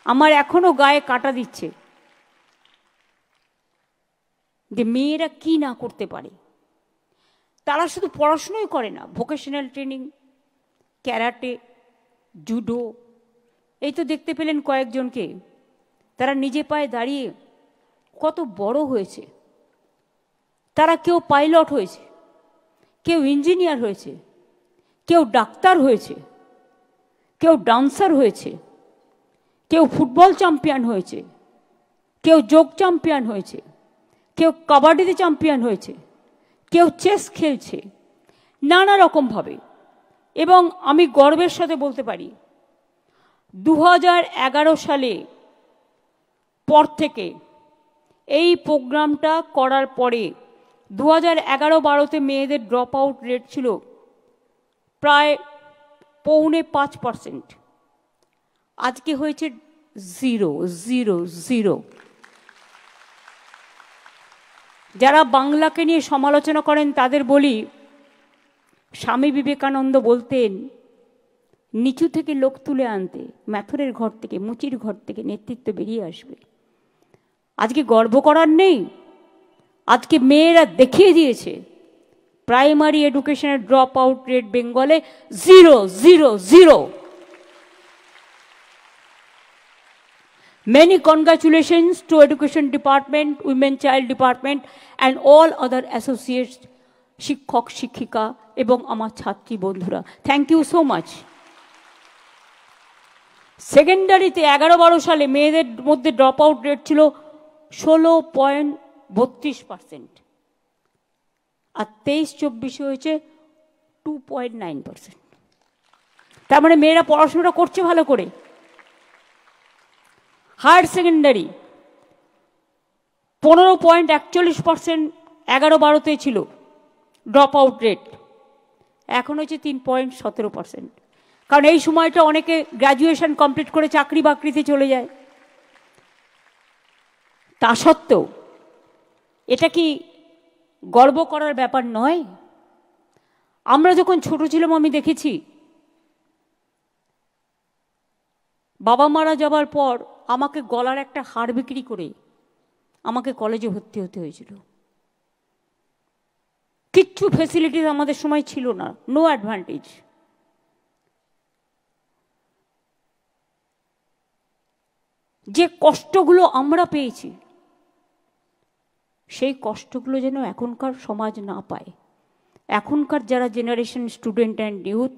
আমার এখনো গায়ে কাটা দিচ্ছে যে মেয়েরা কি না করতে পারে। তারা শুধু পড়াশুনোই করে না, ভোকেশনাল ট্রেনিং, ক্যারাটে, জুডো, এই তো দেখতে পেলেন কয়েকজনকে, তারা নিজে পায়ে দাঁড়িয়ে কত বড় হয়েছে। তারা কেউ পাইলট হয়েছে, কেউ ইঞ্জিনিয়ার হয়েছে, কেউ ডাক্তার হয়েছে, কেউ ডান্সার হয়েছে, কেউ ফুটবল চ্যাম্পিয়ন হয়েছে, কেউ যোগ চ্যাম্পিয়ন হয়েছে, কেউ কাবাডিতে চ্যাম্পিয়ন হয়েছে, কেউ চেস খেলছে, নানা রকমভাবে। এবং আমি গর্বের সাথে বলতে পারি 2011 সালে পর থেকে এই প্রোগ্রামটা করার পরে 2011-12তে মেয়েদের ড্রপ আউট রেট ছিল প্রায় 4.5%, আজকে হয়েছে 0.00। যারা বাংলাকে নিয়ে সমালোচনা করেন তাদের বলি, স্বামী বিবেকানন্দ বলতেন নিচু থেকে লোক তুলে আনতে, ম্যাথরের ঘর থেকে, মুচির ঘর থেকে নেতৃত্ব বেরিয়ে আসবে। আজকে গর্ব করার নেই, আজকে মেয়েরা দেখিয়ে দিয়েছে। প্রাইমারি এডুকেশনের ড্রপ আউট রেট বেঙ্গলে 0.00। Many congratulations to Education Department, Women Child Department and all other associates, শিক্ষক শিক্ষিকা এবং আমার ছাত্রী বন্ধুরা, থ্যাংক ইউ সো মাচ। সেকেন্ডারিতে 11-12 সালে মেয়েদের মধ্যে ড্রপ আউট রেট ছিল 16.32%, আর 23-24 হয়েছে 2.9%। তার মানে মেয়েরা পড়াশোনাটা করছে ভালো করে। হায়ার সেকেন্ডারি 15.41% 11-12তে ছিল ড্রপ আউট রেট, এখন হচ্ছে 3.17%। কারণ এই সময়টা অনেকে গ্র্যাজুয়েশন কমপ্লিট করে চাকরি বাকরিতে চলে যায়। তা সত্ত্বেও এটা কি গর্ব করার ব্যাপার নয়? আমরা যখন ছোট ছিলাম আমি দেখেছি বাবা মারা যাবার পর আমাকে গলার একটা হার বিক্রি করে আমাকে কলেজে ভর্তি হতে হয়েছিল। কিচ্ছু ফেসিলিটিস আমাদের সময় ছিল না, নো অ্যাডভান্টেজ। যে কষ্টগুলো আমরা পেয়েছি সেই কষ্টগুলো যেন এখনকার সমাজ না পায়। এখনকার যারা জেনারেশন স্টুডেন্ট অ্যান্ড ইউথ,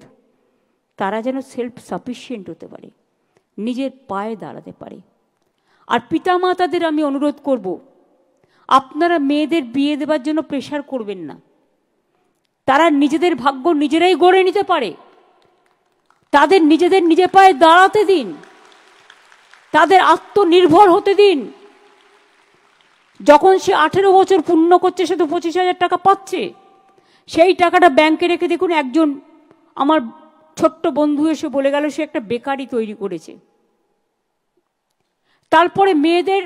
তারা যেন সেলফ সাফিসিয়েন্ট হতে পারে, নিজের পায়ে দাঁড়াতে পারে। আর পিতামাতাদের আমি অনুরোধ করব, আপনারা মেয়েদের বিয়ে দেওয়ার জন্য প্রেশার করবেন না। তারা নিজেদের ভাগ্য নিজেরাই গড়ে নিতে পারে, তাদের নিজের পায়ে দাঁড়াতে দিন, তাদের আত্মনির্ভর হতে দিন। যখন সে 18 বছর পূর্ণ করছে, সে তো 25,000 টাকা পাচ্ছে। সেই টাকাটা ব্যাংকে রেখে দেখুন, একজন আমার ছোট্ট বন্ধু এসে বলে গেল সে একটা বেকারি তৈরি করেছে। তারপরে মেয়েদের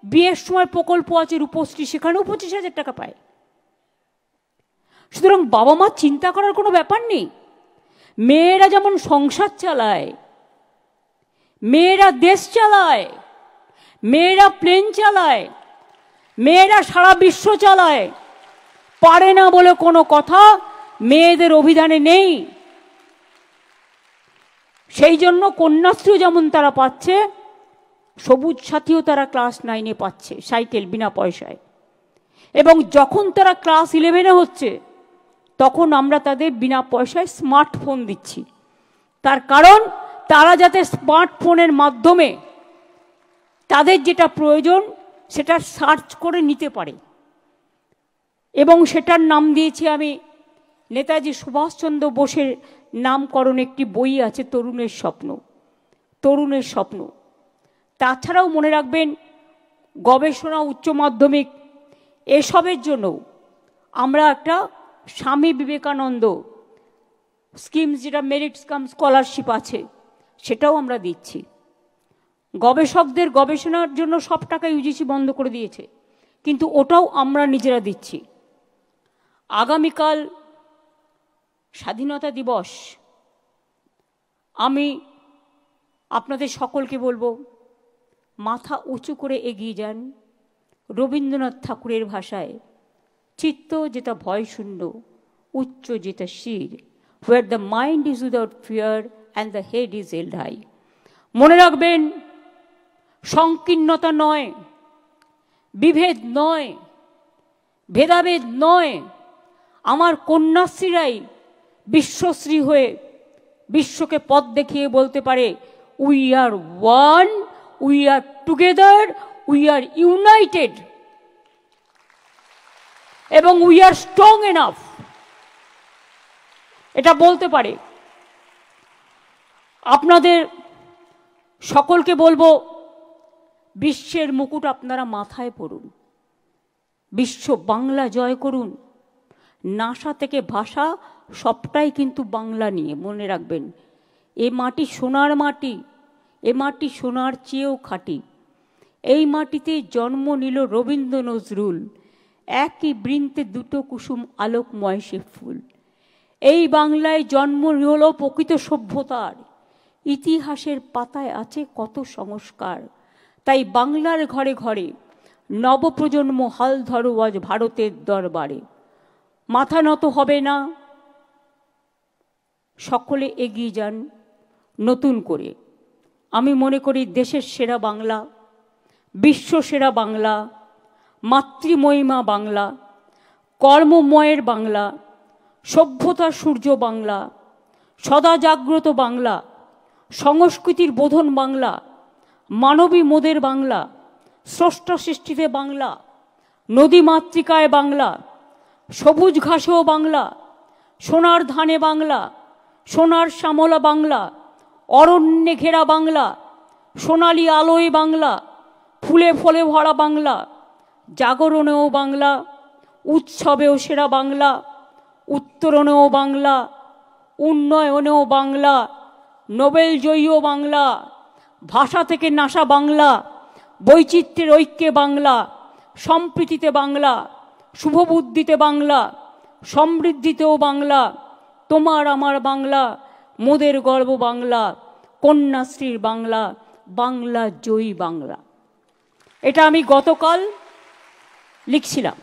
বিয়ের সময় প্রকল্প আছে রূপশ্রী, সেখানেও 25,000 টাকা পায়। সুতরাং বাবা মা চিন্তা করার কোনো ব্যাপার নেই। মেয়েরা যেমন সংসার চালায়, মেয়েরা দেশ চালায়, মেয়েরা প্লেন চালায়, মেয়েরা সারা বিশ্ব চালায়, পারে না বলে কোনো কথা মেয়েদের অভিধানে নেই। সেই জন্য কন্যাশ্রী যেমন তারা পাচ্ছে, সবুজ সাথীও তারা ক্লাস 9-এ পাচ্ছে, সাইকেল বিনা পয়সায়। এবং যখন তারা ক্লাস 11-এ হচ্ছে, তখন আমরা তাদের বিনা পয়সায় স্মার্টফোন দিচ্ছি। তার কারণ তারা যাতে স্মার্টফোনের মাধ্যমে তাদের যেটা প্রয়োজন সেটা সার্চ করে নিতে পারে। এবং সেটার নাম দিয়েছি আমি, নেতাজি সুভাষচন্দ্র বোসের নামকরণ একটি বই আছে, তরুণের স্বপ্ন। তরুণের স্বপ্ন। তাছাড়াও মনে রাখবেন, গবেষণা, উচ্চ মাধ্যমিক এসবের জন্য আমরা একটা স্বামী বিবেকানন্দ স্কিমস, যেটা মেরিট কাম স্কলারশিপ আছে, সেটাও আমরা দিচ্ছি। গবেষকদের গবেষণার জন্য সব টাকা ইউজিসি বন্ধ করে দিয়েছে, কিন্তু ওটাও আমরা নিজেরা দিচ্ছি। আগামীকাল স্বাধীনতা দিবস। আমি আপনাদের সকলকে বলবো, মাথা উঁচু করে এগিয়ে যান। রবীন্দ্রনাথ ঠাকুরের ভাষায়, চিত্ত যেটা ভয়শূন্য, উচ্চ যেটা শির, where the mind is without fear and the head is held high। মনে রাখবেন, সংকীর্ণতা নয়, বিভেদ নয়, ভেদাভেদ নয়, আমার কন্যাশ্রীরাই বিশ্বশ্রী হয়ে বিশ্বকে পথ দেখিয়ে বলতে পারে, we are one, we are together, we are United, এবং উই আর স্ট্রং এনাফ, এটা বলতে পারে। আপনাদের সকলকে বলবো, বিশ্বের মুকুট আপনারা মাথায় পড়ুন, বিশ্ব বাংলা জয় করুন। নাসা থেকে ভাষা সবটাই কিন্তু বাংলা নিয়ে, মনে রাখবেন। এ মাটি সোনার মাটি, এ মাটি সোনার চেয়েও খাঁটি। এই মাটিতে জন্ম নিল রবীন্দ্র নজরুল, একই বৃন্তে দুটো কুসুম আলোকময় সে ফুল। এই বাংলায় জন্ম হলো প্রকৃত সভ্যতার, ইতিহাসের পাতায় আছে কত সংস্কার। তাই বাংলার ঘরে ঘরে নবপ্রজন্ম হাল ধরো আজ ভারতের দরবারে। মাথা নত হবে না, সকলে এগিয়ে যান নতুন করে। আমি মনে করি দেশের সেরা বাংলা, বিশ্ব সেরা বাংলা, মাতৃমহিমা বাংলা, কর্মময়ের বাংলা, সভ্যতার সূর্য বাংলা, সদা জাগ্রত বাংলা, সংস্কৃতির বোধন বাংলা, মানবী মোদের বাংলা, স্রষ্টা সৃষ্টিতে বাংলা, নদী মাতৃকায় বাংলা, সবুজ ঘাসেও বাংলা, সোনার ধানে বাংলা, সোনার শ্যামলা বাংলা, অরণ্যে ঘেরা বাংলা, সোনালি আলোয় বাংলা, ফুলে ফলে ভরা বাংলা, জাগরণেও বাংলা, উৎসবেও সেরা বাংলা, উত্তরণেও বাংলা, উন্নয়নেও বাংলা, নোবেল জয়ীও বাংলা, ভাষা থেকে নাসা বাংলা, বৈচিত্র্যের ঐক্যে বাংলা, সম্প্রীতিতে বাংলা, শুভবুদ্ধিতে বাংলা, সমৃদ্ধিতেও বাংলা, তোমার আমার বাংলা, মোদের গর্ব বাংলা, কন্যাশ্রীর বাংলা, বাংলা জয়ী বাংলা। এটা আমি গতকাল লিখছিলাম।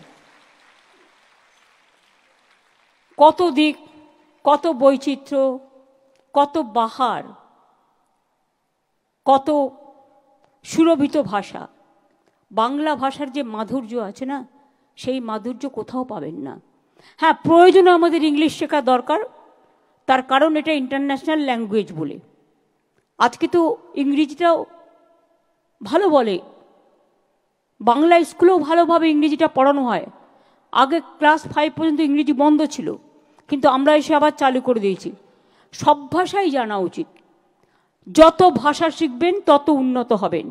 কত দিক, কত বৈচিত্র্য, কত বাহার, কত সুরভিত ভাষা। বাংলা ভাষার যে মাধুর্য আছে না, সেই মাধুর্য কোথাও পাবেন না। হ্যাঁ, প্রয়োজনে আমাদের ইংলিশ শেখা দরকার, তার কারণ এটা ইন্টারন্যাশনাল ল্যাঙ্গুয়েজ বলে। আজকে তো ইংরেজিটাও ভালো বলে, বাংলা স্কুলেও ভালোভাবে ইংরেজিটা পড়ানো হয়। আগে ক্লাস 5 পর্যন্ত ইংরেজি বন্ধ ছিল, কিন্তু আমরা এসে আবার চালু করে দিয়েছি। সব ভাষাই জানা উচিত। যত ভাষা শিখবেন তত উন্নত হবেন।